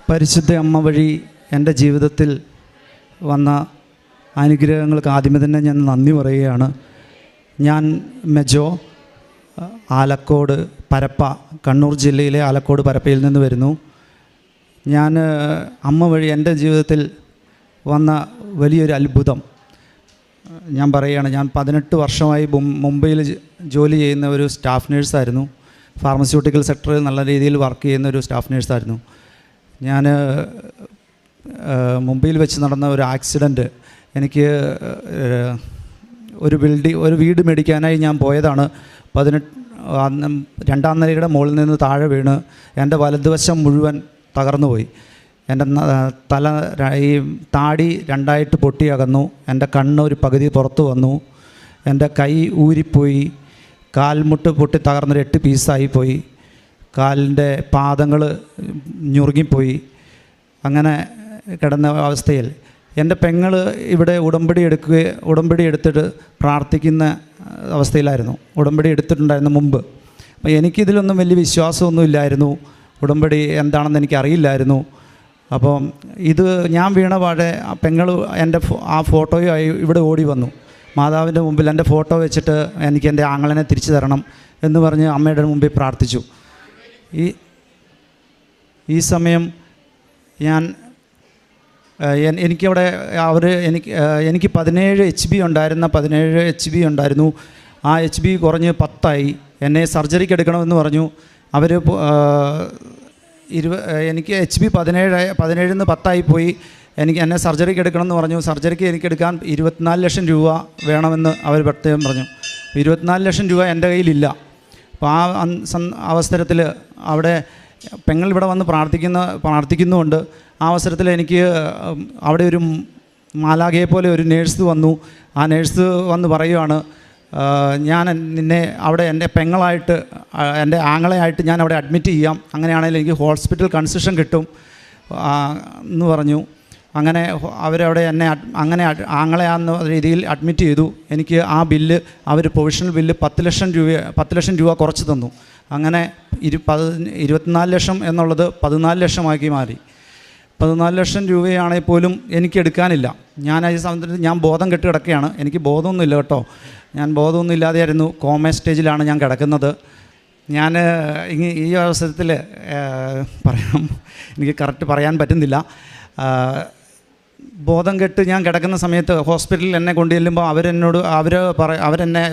പരിശുദ്ധ അമ്മ വഴി എൻ്റെ ജീവിതത്തിൽ വന്ന അനുഗ്രഹങ്ങൾക്ക് ആദ്യമേ തന്നെ ഞാൻ നന്ദി പറയുകയാണ്. ഞാൻ മെജോ, ആലക്കോട് പരപ്പ, കണ്ണൂർ ജില്ലയിലെ ആലക്കോട് പരപ്പയിൽ നിന്ന് വരുന്നു. ഞാൻ അമ്മ വഴി എൻ്റെ ജീവിതത്തിൽ വന്ന വലിയൊരു അത്ഭുതം ഞാൻ പറയുകയാണ്. ഞാൻ 18 വർഷമായി മുംബൈയിൽ ജോലി ചെയ്യുന്ന ഒരു സ്റ്റാഫ് നേഴ്സായിരുന്നു. ഫാർമസ്യൂട്ടിക്കൽ സെക്ടറിൽ നല്ല രീതിയിൽ വർക്ക് ചെയ്യുന്ന ഒരു സ്റ്റാഫ് നേഴ്സായിരുന്നു. ഞാൻ മുംബൈയിൽ വെച്ച് നടന്ന ഒരു ആക്സിഡൻറ്റ്, എനിക്ക് ഒരു വീട് മേടിക്കാനായി ഞാൻ പോയതാണ്. 2ാം നിലയുടെ മുകളിൽ നിന്ന് താഴെ വീണ് എൻ്റെ വലതുവശം മുഴുവൻ തകർന്നുപോയി. എൻ്റെ ഈ താടി 2ആയിട്ട് പൊട്ടിയകന്നു. എൻ്റെ കണ്ണ് ഒരു പകുതി പുറത്തു വന്നു. എൻ്റെ കൈ ഊരിപ്പോയി. കാൽമുട്ട് പൊട്ടി തകർന്നൊരു 8 പീസായിപ്പോയി. കാലിൻ്റെ പാദങ്ങൾ ഞുറുങ്ങിപ്പോയി. അങ്ങനെ കിടന്ന അവസ്ഥയിൽ എൻ്റെ പെങ്ങൾ ഇവിടെ ഉടമ്പടി എടുത്തിട്ട് പ്രാർത്ഥിക്കുന്ന അവസ്ഥയിലായിരുന്നു. ഉടമ്പടി എടുത്തിട്ടുണ്ടായിരുന്നു മുമ്പ്. അപ്പോൾ എനിക്കിതിലൊന്നും വലിയ വിശ്വാസമൊന്നും ഇല്ലായിരുന്നു. ഉടമ്പടി എന്താണെന്ന് എനിക്കറിയില്ലായിരുന്നു. അപ്പോൾ ഇത് ഞാൻ വീണ പാടെ പെങ്ങൾ എൻ്റെ ആ ഫോട്ടോയുമായി ഇവിടെ ഓടി വന്നു. മാതാവിൻ്റെ മുമ്പിൽ എൻ്റെ ഫോട്ടോ വെച്ചിട്ട് എനിക്ക് എൻ്റെ ആങ്ങളനെ തിരിച്ചു തരണം എന്ന് പറഞ്ഞ് അമ്മയുടെ മുമ്പിൽ പ്രാർത്ഥിച്ചു. ഈ സമയം എനിക്കവിടെ എനിക്ക് 17 HB ഉണ്ടായിരുന്ന 17 HB ഉണ്ടായിരുന്നു. ആ HB കുറഞ്ഞ് 10 ആയി. എന്നെ സർജറിക്ക് എടുക്കണമെന്ന് പറഞ്ഞു അവർ. എനിക്ക് HB 17 10 പോയി. എന്നെ സർജറിക്ക് എടുക്കണമെന്ന് പറഞ്ഞു. സർജറിക്ക് എനിക്ക് എടുക്കാൻ 24 ലക്ഷം രൂപ വേണമെന്ന് അവർ പ്രത്യേകം പറഞ്ഞു. 24 ലക്ഷം രൂപ എൻ്റെ കയ്യിലില്ല. അപ്പോൾ ആ അവസരത്തിൽ അവിടെ പെങ്ങൾ ഇവിടെ വന്ന് പ്രാർത്ഥിക്കുന്നുണ്ട്. ആ അവസരത്തിൽ എനിക്ക് അവിടെ ഒരു മാലാഖയെ പോലെ ഒരു നേഴ്സ് വന്നു. ആ നേഴ്സ് വന്ന് പറയുവാണ്, ഞാൻ നിന്നെ അവിടെ എൻ്റെ പെങ്ങളായിട്ട്, എൻ്റെ ആങ്ങളെയായിട്ട് ഞാൻ അവിടെ അഡ്മിറ്റ് ചെയ്യാം, അങ്ങനെയാണെങ്കിൽ എനിക്ക് ഹോസ്പിറ്റൽ കൺസെഷൻ കിട്ടും എന്ന് പറഞ്ഞു. അങ്ങനെ അവരവിടെ എന്നെ ആങ്ങളെയാന്ന രീതിയിൽ അഡ്മിറ്റ് ചെയ്തു. എനിക്ക് ആ ബില്ല് അവർ പ്രൊവിഷണൽ ബില്ല് 10 ലക്ഷം രൂപ കുറച്ച് തന്നു. അങ്ങനെ 24 ലക്ഷം എന്നുള്ളത് 14 ലക്ഷമാക്കി മാറി. 14 ലക്ഷം രൂപയാണെങ്കിൽ പോലും എനിക്ക് എടുക്കാനില്ല. ഞാൻ ഈ സമയത്ത് ഞാൻ ബോധം കെട്ട് കിടക്കുകയാണ്. എനിക്ക് ബോധമൊന്നുമില്ല കേട്ടോ. ഞാൻ ബോധമൊന്നും ഇല്ലാതെയായിരുന്നു. കോമ സ്റ്റേജിലാണ് ഞാൻ കിടക്കുന്നത്. ഞാൻ ഈ അവസരത്തിൽ എനിക്ക് കറക്റ്റ് പറയാൻ പറ്റുന്നില്ല. ബോധം കെട്ട് ഞാൻ കിടക്കുന്ന സമയത്ത് ഹോസ്പിറ്റലിൽ എന്നെ കൊണ്ടുചെല്ലുമ്പോൾ അവരെന്നെ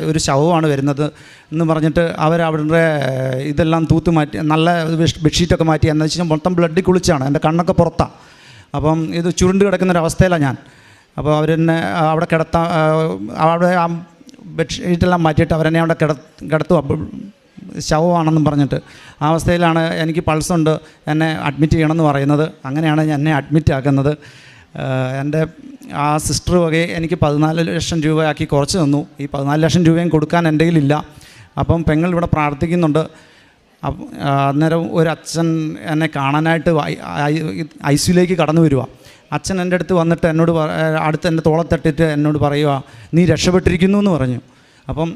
ഒരു ശവമാണ് വരുന്നത് എന്ന് പറഞ്ഞിട്ട് അവരുടെ ഇതെല്ലാം തൂത്ത് മാറ്റി, നല്ല ബെഡ്ഷീറ്റൊക്കെ മാറ്റി, എന്ന് വെച്ചാൽ മൊത്തം ബ്ലഡിൽ കുളിച്ചാണ്. എൻ്റെ കണ്ണൊക്കെ പുറത്താണ്. അപ്പം ഇത് ചുരുണ്ട് കിടക്കുന്നൊരവസ്ഥയിലാണ് ഞാൻ. അപ്പോൾ അവരെന്നെ അവിടെ അവിടെ ആ ബെഡ്ഷീറ്റെല്ലാം മാറ്റിയിട്ട് അവരെന്നെ അവിടെ കിടത്തുക, ശവമാണെന്നും പറഞ്ഞിട്ട്. ആ അവസ്ഥയിലാണ് എനിക്ക് പൾസുണ്ട്, എന്നെ അഡ്മിറ്റ് ചെയ്യണമെന്ന് പറയുന്നത്. അങ്ങനെയാണ് എന്നെ അഡ്മിറ്റ് ആക്കുന്നത്. എൻ്റെ ആ സിസ്റ്റർ വകയെ എനിക്ക് 14 ലക്ഷം രൂപയാക്കി കുറച്ച് തന്നു. ഈ 14 ലക്ഷം രൂപയും കൊടുക്കാൻ എൻ്റെ കയ്യിലില്ല. അപ്പം പെങ്ങൾ ഇവിടെ പ്രാർത്ഥിക്കുന്നുണ്ട്. അന്നേരം ഒരു അച്ഛൻ എന്നെ കാണാനായിട്ട് ICUലേക്ക് കടന്നു വരിക. അച്ഛൻ എൻ്റെ അടുത്ത് വന്നിട്ട് എന്നോട് അടുത്ത് എൻ്റെ തോളത്തട്ടിട്ട് എന്നോട് പറയുക, നീ രക്ഷപ്പെട്ടിരിക്കുന്നു എന്ന് പറഞ്ഞു. അപ്പം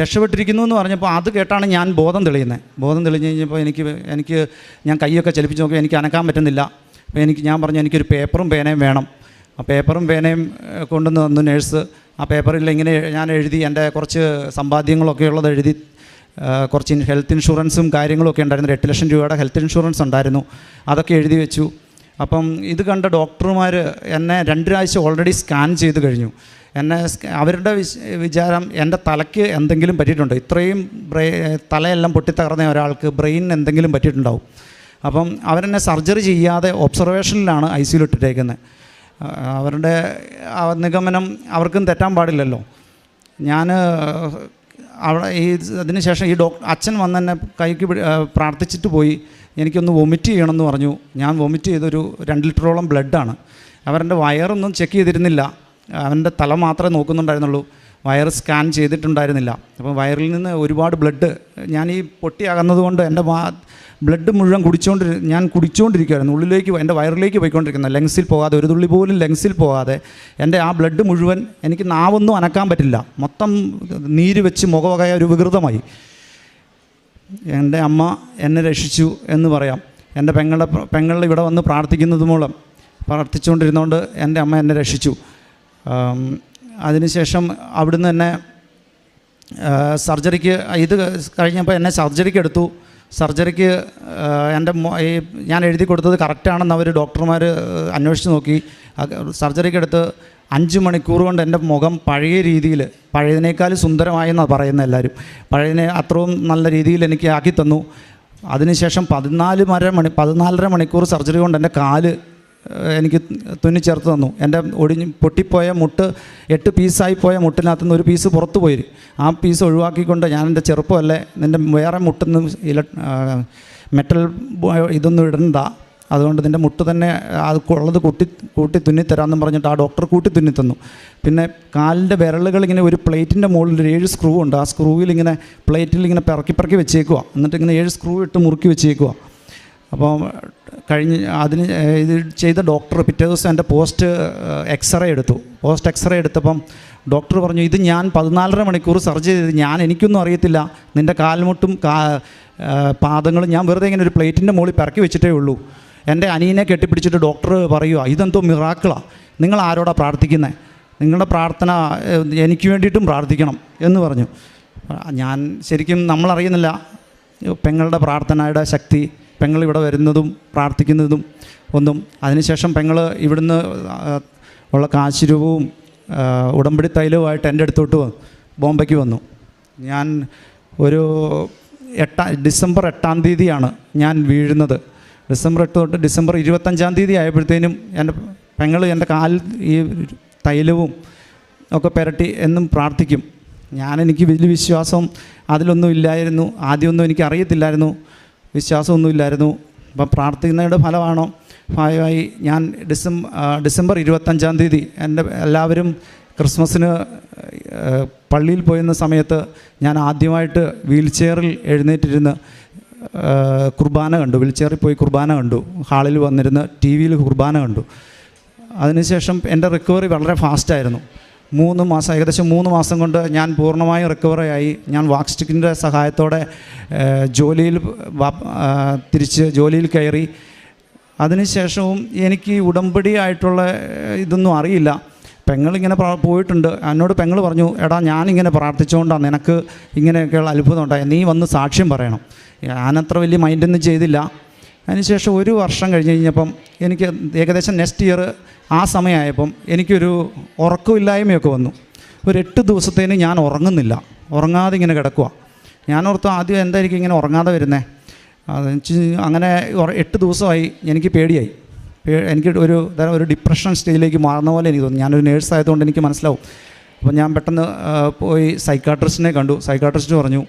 രക്ഷപ്പെട്ടിരിക്കുന്നു എന്ന് പറഞ്ഞപ്പോൾ അത് കേട്ടാണ് ഞാൻ ബോധം തെളിയുന്നത്. ബോധം തെളിഞ്ഞ് കഴിഞ്ഞപ്പോൾ എനിക്ക് ഞാൻ കൈയൊക്കെ ചലിപ്പിച്ച് നോക്കി, എനിക്ക് അനക്കാൻ പറ്റുന്നില്ല. അപ്പോൾ ഞാൻ പറഞ്ഞു എനിക്കൊരു പേപ്പറും പേനയും വേണം. ആ പേപ്പറും പേനയും കൊണ്ടുവന്ന് തന്നു നേഴ്സ്. ആ പേപ്പറിൽ ഇങ്ങനെ ഞാൻ എഴുതി, എൻ്റെ കുറച്ച് സമ്പാദ്യങ്ങളൊക്കെ ഉള്ളത് എഴുതി, കുറച്ച് ഹെൽത്ത് ഇൻഷുറൻസും കാര്യങ്ങളൊക്കെ ഉണ്ടായിരുന്നു. 8 ലക്ഷം രൂപയുടെ ഹെൽത്ത് ഇൻഷുറൻസ് ഉണ്ടായിരുന്നു. അതൊക്കെ എഴുതി വെച്ചു. അപ്പം ഇത് കണ്ട ഡോക്ടർമാർ എന്നെ 2 പ്രാവശ്യം ഓൾറെഡി സ്കാൻ ചെയ്ത് കഴിഞ്ഞു. അവരുടെ വിചാരം എൻ്റെ തലയ്ക്ക് എന്തെങ്കിലും പറ്റിയിട്ടുണ്ട്. ഇത്രയും തലയെല്ലാം പൊട്ടിത്തകർന്ന ഒരാൾക്ക് ബ്രെയിൻ എന്തെങ്കിലും പറ്റിയിട്ടുണ്ടാവും. അപ്പം അവരെന്നെ സർജറി ചെയ്യാതെ ഒബ്സർവേഷനിലാണ് ICUയിൽ ഇട്ടിട്ടേക്കുന്നത്. അവരുടെ നിഗമനം അവർക്കും തെറ്റാൻ പാടില്ലല്ലോ. ഞാൻ അവിടെ അതിന് ശേഷം അച്ഛൻ വന്ന് എന്നെ കൈക്ക് പ്രാർത്ഥിച്ചിട്ട് പോയി. എനിക്കൊന്ന് വൊമിറ്റ് ചെയ്യണമെന്ന് പറഞ്ഞു. ഞാൻ വൊമിറ്റ് ചെയ്തൊരു 2 ലിറ്ററോളം ബ്ലഡാണ്. അവരുടെ വയറൊന്നും ചെക്ക് ചെയ്തിരുന്നില്ല. അവൻ്റെ തല മാത്രമേ നോക്കുന്നുണ്ടായിരുന്നുള്ളൂ. Wire scan ചെയ്തിട്ടുണ്ടായിരുന്നില്ല. അപ്പോൾ വയറിൽ നിന്ന് ഒരുപാട് ബ്ലഡ്, ഞാൻ ഈ പൊട്ടിയാകുന്നത് എൻ്റെ ബ്ലഡ് മുഴുവൻ ഞാൻ കുടിച്ചുകൊണ്ടിരിക്കുകയായിരുന്നു. ഉള്ളിലേക്ക്, എൻ്റെ വയറിലേക്ക് പോയിക്കൊണ്ടിരിക്കുന്നത്, ലങ്സിൽ പോകാതെ, ഒരു തുള്ളി പോലും ലങ്സിൽ പോകാതെ എൻ്റെ ആ ബ്ലഡ് മുഴുവൻ, എനിക്ക് നാവൊന്നും അനക്കാൻ പറ്റില്ല. മൊത്തം നീര് വെച്ച് മുഖമൊക്കെ ഒരു വികൃതമായി. എൻ്റെ അമ്മ എന്നെ രക്ഷിച്ചു എന്ന് പറയാം. എൻ്റെ പെങ്ങൾ ഇവിടെ വന്ന് പ്രാർത്ഥിക്കുന്നത് മൂലം പ്രാർത്ഥിച്ചുകൊണ്ടിരുന്നുകൊണ്ട് എൻ്റെ അമ്മ എന്നെ രക്ഷിച്ചു. അതിനുശേഷം അവിടുന്ന് തന്നെ സർജറിക്ക് ഇത് കഴിഞ്ഞപ്പോൾ എന്നെ സർജറിക്ക് എടുത്തു. സർജറിക്ക് എൻ്റെ ഞാൻ എഴുതി കൊടുത്തത് കറക്റ്റാണെന്ന് അവർ ഡോക്ടർമാർ അന്വേഷിച്ച് നോക്കി. സർജറിക്ക് എടുത്ത് 5 മണിക്കൂർ കൊണ്ട് എൻ്റെ മുഖം പഴയ രീതിയിൽ, പഴയതിനേക്കാൾ സുന്ദരമായെന്നാണ് പറയുന്നത് എല്ലാവരും. പഴയതിനെ അത്രയും നല്ല രീതിയിൽ എനിക്ക് ആക്കി തന്നു. അതിനുശേഷം 14.5 മണിക്കൂർ സർജറി കൊണ്ട് എൻ്റെ കാല് എനിക്ക് തുന്നിച്ചേർത്ത് തന്നു. എൻ്റെ പൊട്ടിപ്പോയ മുട്ട് 8 പീസായി പോയ മുട്ടിനകത്തുനിന്ന് ഒരു പീസ് പുറത്തു പോയി. ആ പീസ് ഒഴിവാക്കിക്കൊണ്ട് ഞാൻ എൻ്റെ ചെറുപ്പമല്ലേ, നിൻ്റെ വേറെ മുട്ടൊന്നും മെറ്റൽ ഇതൊന്നും ഇടണ്ട, അതുകൊണ്ട് നിൻ്റെ മുട്ട് തന്നെ അത് ഉള്ളത് കൂട്ടി തുന്നിത്തരാമെന്നും പറഞ്ഞിട്ട് ആ ഡോക്ടർ കൂട്ടി തുന്നിത്തന്നു. പിന്നെ കാലിൻ്റെ വിരലുകൾ ഇങ്ങനെ ഒരു പ്ലേറ്റിൻ്റെ മുകളിൽ 7 സ്ക്രൂ ഉണ്ട്. ആ സ്ക്രൂവിൽ ഇങ്ങനെ പ്ലേറ്റിൽ ഇങ്ങനെ പിറക്കി വെച്ചേക്കുക. എന്നിട്ട് ഇങ്ങനെ 7 സ്ക്രൂ ഇട്ട് മുറുക്കി വെച്ചേക്കുക. അപ്പോൾ അതിന് ഇത് ചെയ്ത ഡോക്ടർ പിറ്റേ ദിവസം എൻ്റെ പോസ്റ്റ് എക്സ്റേ എടുത്തപ്പം ഡോക്ടർ പറഞ്ഞു, ഇത് ഞാൻ 14.5 മണിക്കൂർ സർജറി ചെയ്ത് എനിക്കൊന്നും അറിയത്തില്ല, നിൻ്റെ കാൽമുട്ടും പാദങ്ങളും ഞാൻ വെറുതെ ഇങ്ങനെ ഒരു പ്ലേറ്റിൻ്റെ മുകളിൽ പിറക്കി വെച്ചിട്ടേ ഉള്ളൂ. എൻ്റെ അനിയനെ കെട്ടിപ്പിടിച്ചിട്ട് ഡോക്ടർ പറയുക, ഇതെന്തോ മിറാക്കിളാണ്, നിങ്ങൾ ആരോടാ പ്രാർത്ഥിക്കുന്നത്, നിങ്ങളുടെ പ്രാർത്ഥന എനിക്ക് വേണ്ടിയിട്ടും പ്രാർത്ഥിക്കണം എന്ന് പറഞ്ഞു. ഞാൻ ശരിക്കും നമ്മളറിയുന്നില്ല പെങ്ങളുടെ പ്രാർത്ഥനയുടെ ശക്തി, പെങ്ങൾ ഇവിടെ വരുന്നതും പ്രാർത്ഥിക്കുന്നതും ഒന്നും. അതിനുശേഷം പെങ്ങൾ ഇവിടുന്ന് ഉള്ള കാശുരൂപവും ഉടമ്പടി തൈലവുമായിട്ട് എൻ്റെ അടുത്തോട്ട് ബോംബെക്ക് വന്നു. ഞാൻ ഒരു ഡിസംബർ 8-ാം തീയതിയാണ് ഞാൻ വീഴുന്നത്. ഡിസംബർ 8 തൊട്ട് ഡിസംബർ 25-ാം തീയതി ആയപ്പോഴത്തേനും എൻ്റെ പെങ്ങൾ എൻ്റെ കാലിൽ ഈ തൈലവും ഒക്കെ പുരട്ടി എന്നും പ്രാർത്ഥിക്കും. എനിക്ക് വലിയ വിശ്വാസം അതിലൊന്നും ഇല്ലായിരുന്നു. ആദ്യമൊന്നും എനിക്ക് അറിയത്തില്ലായിരുന്നു, വിശ്വാസമൊന്നുമില്ലായിരുന്നു. അപ്പം പ്രാർത്ഥിക്കുന്നതിൻ്റെ ഫലമായി ഞാൻ ഡിസംബർ 25-ാം തീയതി എല്ലാവരും ക്രിസ്മസിന് പള്ളിയിൽ പോയിരുന്ന സമയത്ത് ഞാൻ ആദ്യമായിട്ട് വീൽ ചെയറിൽ എഴുന്നേറ്റിരുന്ന് കുർബാന കണ്ടു. വീൽ ചെയറിൽ പോയി കുർബാന കണ്ടു. ഹാളിൽ വന്നിരുന്ന് ടി വിയിൽ കുർബാന കണ്ടു. അതിനുശേഷം എൻ്റെ റിക്കവറി വളരെ ഫാസ്റ്റായിരുന്നു. ഏകദേശം 3 മാസം കൊണ്ട് ഞാൻ പൂർണ്ണമായും റിക്കവറായി. ഞാൻ വാക്ക് സ്റ്റിക്കിൻ്റെ സഹായത്തോടെ തിരിച്ച് ജോലിയിൽ കയറി. അതിനുശേഷവും എനിക്ക് ഉടമ്പടി ആയിട്ടുള്ള ഇതൊന്നും അറിയില്ല. പെങ്ങളിങ്ങനെ പോയിട്ടുണ്ട്. എന്നോട് പെങ്ങൾ പറഞ്ഞു, എടാ ഞാനിങ്ങനെ പ്രാർത്ഥിച്ചുകൊണ്ടാണ് നിനക്ക് ഇങ്ങനെയൊക്കെയുള്ള അത്ഭുതം ഉണ്ടായി, നീ വന്ന് സാക്ഷ്യം പറയണം. ഞാനത്ര വലിയ മൈൻഡൊന്നും ചെയ്തില്ല. അതിനുശേഷം 1 വർഷം കഴിഞ്ഞപ്പം എനിക്ക് ഏകദേശം നെക്സ്റ്റ് ഇയർ ആ സമയമായപ്പം എനിക്കൊരു ഉറക്കമില്ലായ്മയൊക്കെ വന്നു. ഒരു 8 ദിവസത്തേന് ഞാൻ ഉറങ്ങാതെ ഇങ്ങനെ കിടക്കുക. ഞാനോർത്തു ആദ്യം എന്തായിരിക്കും ഇങ്ങനെ ഉറങ്ങാതെ വരുന്നത്. അങ്ങനെ 8 ദിവസമായി എനിക്ക് പേടിയായി. എനിക്ക് ഒരു ഡിപ്രഷൻ സ്റ്റേജിലേക്ക് മാറുന്ന പോലെ എനിക്ക് തോന്നി. ഞാനൊരു നേഴ്സായതുകൊണ്ട് എനിക്ക് മനസ്സിലാവും. അപ്പോൾ ഞാൻ പെട്ടെന്ന് പോയി സൈക്കാട്രിസ്റ്റിനെ കണ്ടു. സൈക്കാട്രിസ്റ്റ് പറഞ്ഞു,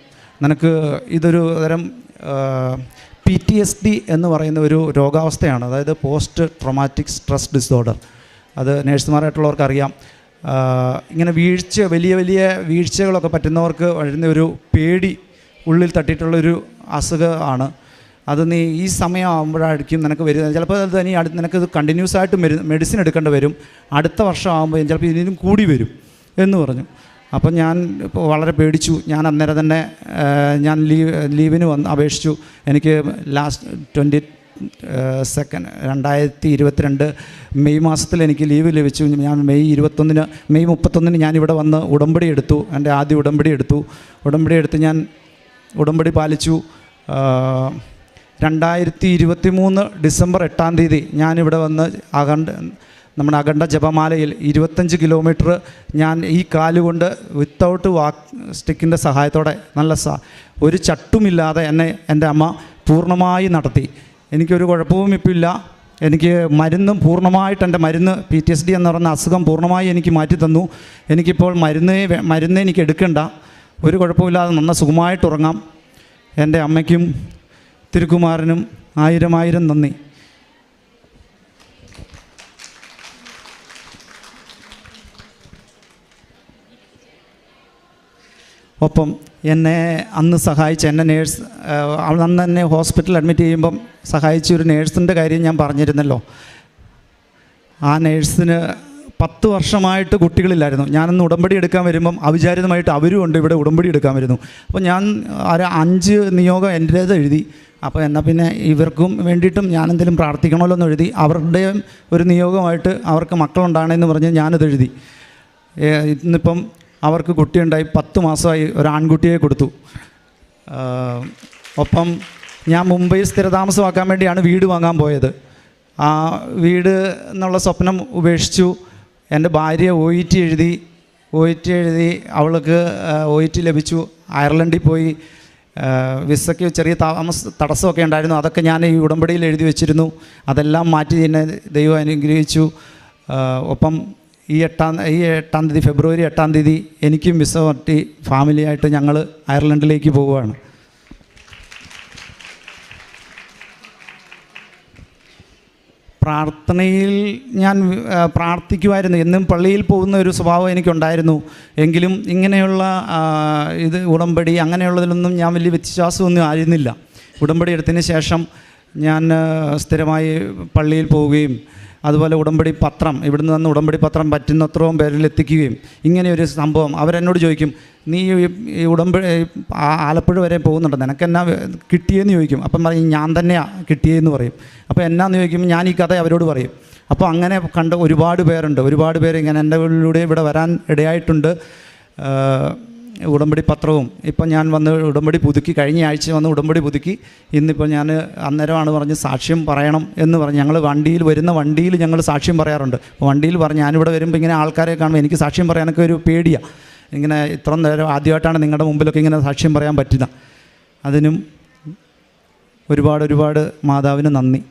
നിനക്ക് ഇതൊരു തരം PTSD എന്ന് പറയുന്ന ഒരു രോഗാവസ്ഥയാണ്, അതായത് പോസ്റ്റ് ട്രോമാറ്റിക് സ്ട്രെസ് ഡിസോർഡർ. അത് നേഴ്സുമാരായിട്ടുള്ളവർക്ക് അറിയാം. ഇങ്ങനെ വലിയ വീഴ്ചകളൊക്കെ പറ്റുന്നവർക്ക് വരുന്ന ഒരു പേടി ഉള്ളിൽ തട്ടിയിട്ടുള്ളൊരു അസുഖമാണ്. അത് നീ ഈ സമയമാകുമ്പോഴായിരിക്കും നിനക്ക് വരുന്നത്. ചിലപ്പോൾ അത് തന്നെ നിനക്കത് കണ്ടിന്യൂസ് ആയിട്ട് മെഡിസിൻ എടുക്കേണ്ടി വരും. അടുത്ത വർഷം ആകുമ്പോൾ ചിലപ്പോൾ ഇതിനും കൂടി വരും എന്ന് പറഞ്ഞു. അപ്പം ഞാൻ ഇപ്പോൾ വളരെ പേടിച്ചു. ഞാൻ അന്നേരം തന്നെ ലീവിന് അപേക്ഷിച്ചു. എനിക്ക് ലാസ്റ്റ് 2022 മെയ് മാസത്തിൽ എനിക്ക് ലീവ് ലഭിച്ചു. ഞാൻ മെയ് 31 ഞാനിവിടെ വന്ന് ഉടമ്പടി എടുത്തു. എൻ്റെ ആദ്യ ഉടമ്പടി എടുത്ത് ഞാൻ ഉടമ്പടി പാലിച്ചു. 2023 ഡിസംബർ 8-ാം തീയതി ഞാനിവിടെ വന്ന് നമ്മുടെ അഖണ്ഡ ജപമാലയിൽ 25 കിലോമീറ്റർ ഞാൻ ഈ കാലുകൊണ്ട് വിത്തൗട്ട് വാക്ക് സ്റ്റിക്കിൻ്റെ സഹായത്തോടെ ഒരു ചട്ടുമില്ലാതെ എൻ്റെ അമ്മ പൂർണ്ണമായി നടത്തി. എനിക്കൊരു കുഴപ്പവും ഇപ്പം ഇല്ല. എനിക്ക് മരുന്നും പൂർണ്ണമായിട്ട് എൻ്റെ മരുന്ന് PTSD എന്ന് പറയുന്ന അസുഖം പൂർണ്ണമായി എനിക്ക് മാറ്റി തന്നു. എനിക്കിപ്പോൾ മരുന്ന് എനിക്ക് എടുക്കണ്ട, ഒരു കുഴപ്പമില്ലാതെ സുഖമായിട്ട് ഉറങ്ങാം. എൻ്റെ അമ്മയ്ക്കും തിരുക്കുമാരനും 1000 നന്ദി. ഒപ്പം എന്നെ അന്ന് സഹായിച്ച എന്നെ നേഴ്സ്, അന്ന് എന്നെ ഹോസ്പിറ്റലിൽ അഡ്മിറ്റ് ചെയ്യുമ്പം സഹായിച്ച ഒരു നേഴ്സിൻ്റെ കാര്യം ഞാൻ പറഞ്ഞിരുന്നല്ലോ. ആ നേഴ്സിന് 10 വർഷമായിട്ട് കുട്ടികളില്ലായിരുന്നു. ഞാനന്ന് ഉടമ്പടി എടുക്കാൻ വരുമ്പം അവിചാരിതമായിട്ട് അവരും ഉണ്ട് ഇവിടെ ഉടമ്പടി എടുക്കാൻ വരുന്നു. അപ്പോൾ ഞാൻ ഒരു 5 നിയോഗം എൻ്റേത് എഴുതി. അപ്പോൾ എന്നാൽ പിന്നെ ഇവർക്കും വേണ്ടിയിട്ടും ഞാനെന്തെങ്കിലും പ്രാർത്ഥിക്കണമല്ലോ എന്ന് എഴുതി. അവരുടെ ഒരു നിയോഗമായിട്ട് അവർക്ക് മക്കളുണ്ടാകണമെന്ന് പറഞ്ഞ് ഞാനത് എഴുതി. ഇന്നിപ്പം അവർക്ക് കുട്ടിയുണ്ടായി, 10 മാസമായി, ഒരു ആൺകുട്ടിയെ കൊടുത്തു. ഒപ്പം ഞാൻ മുംബൈ സ്ഥിരതാമസമാക്കാൻ വേണ്ടിയാണ് വീട് വാങ്ങാൻ പോയത്. ആ വീട് എന്നുള്ള സ്വപ്നം ഉപേക്ഷിച്ചു. എൻ്റെ ഭാര്യ OET എഴുതി. അവൾക്ക് OET ലഭിച്ചു. അയർലൻഡിൽ പോയി. വിസയ്ക്ക് ചെറിയ തടസ്സമൊക്കെ ഉണ്ടായിരുന്നു. അതൊക്കെ ഞാൻ ഈ ഉടമ്പടിയിൽ എഴുതി വെച്ചിരുന്നു. അതെല്ലാം മാറ്റി എന്നെ ദൈവം അനുഗ്രഹിച്ചു. ഒപ്പം ഈ 8-ാം തീയതി, ഫെബ്രുവരി 8-ാം തീയതി എനിക്കും വിസ പറ്റി ഫാമിലിയായിട്ട് ഞങ്ങൾ അയർലൻഡിലേക്ക് പോവുകയാണ്. പ്രാർത്ഥനയിൽ ഞാൻ പ്രാർത്ഥിക്കുമായിരുന്നു. എന്നും പള്ളിയിൽ പോകുന്ന ഒരു സ്വഭാവം എനിക്കുണ്ടായിരുന്നു. എങ്കിലും ഇങ്ങനെയുള്ള ഉടമ്പടി അങ്ങനെയുള്ളതിലൊന്നും ഞാൻ വലിയ വിശ്വാസമൊന്നും ആയിരുന്നില്ല. ഉടമ്പടി എടുത്തതിന് ശേഷം ഞാൻ സ്ഥിരമായി പള്ളിയിൽ പോവുകയും അതുപോലെ ഉടമ്പടി പത്രം ഇവിടുന്ന് വന്ന് ഉടമ്പടി പത്രം പറ്റുന്നത്രയും പേരിൽ എത്തിക്കുകയും ഇങ്ങനെയൊരു സംഭവം. അവരെന്നോട് ചോദിക്കും, നീ ഈ ഉടമ്പടി ആലപ്പുഴ വരെ പോകുന്നുണ്ട്, നിനക്കെന്നാ കിട്ടിയെന്ന് ചോദിക്കും. അപ്പം പറയും, ഞാൻ തന്നെയാണ് കിട്ടിയെന്ന് പറയും. അപ്പോൾ എന്നാന്ന് ചോദിക്കുമ്പോൾ ഞാൻ ഈ കഥ അവരോട് പറയും. അപ്പോൾ അങ്ങനെ കണ്ട ഒരുപാട് പേര് ഇങ്ങനെ എൻ്റെ വീട്ടിലൂടെ ഇവിടെ വരാൻ ഇടയായിട്ടുണ്ട്. ഉടമ്പടി പത്രവും ഇപ്പം ഞാൻ വന്ന് ഉടമ്പടി പുതുക്കി, കഴിഞ്ഞ ആഴ്ച വന്ന് ഉടമ്പടി പുതുക്കി. ഇന്നിപ്പോൾ ഞാൻ അന്നേരമാണ് പറഞ്ഞ് സാക്ഷ്യം പറയണം എന്ന് പറഞ്ഞ് ഞങ്ങൾ വണ്ടിയിൽ ഞങ്ങൾ സാക്ഷ്യം പറയാറുണ്ട്. അപ്പോൾ വണ്ടിയിൽ പറഞ്ഞ് ഞാനിവിടെ വരുമ്പോൾ ഇങ്ങനെ ആൾക്കാരെ കാണുമ്പോൾ എനിക്ക് സാക്ഷ്യം പറയാനൊക്കെ ഒരു പേടിയാണ്. ഇങ്ങനെ ഇത്ര നേരം ആദ്യമായിട്ടാണ് നിങ്ങളുടെ മുമ്പിലൊക്കെ ഇങ്ങനെ സാക്ഷ്യം പറയാൻ പറ്റുക. അതിനും ഒരുപാട് മാതാവിന് നന്ദി.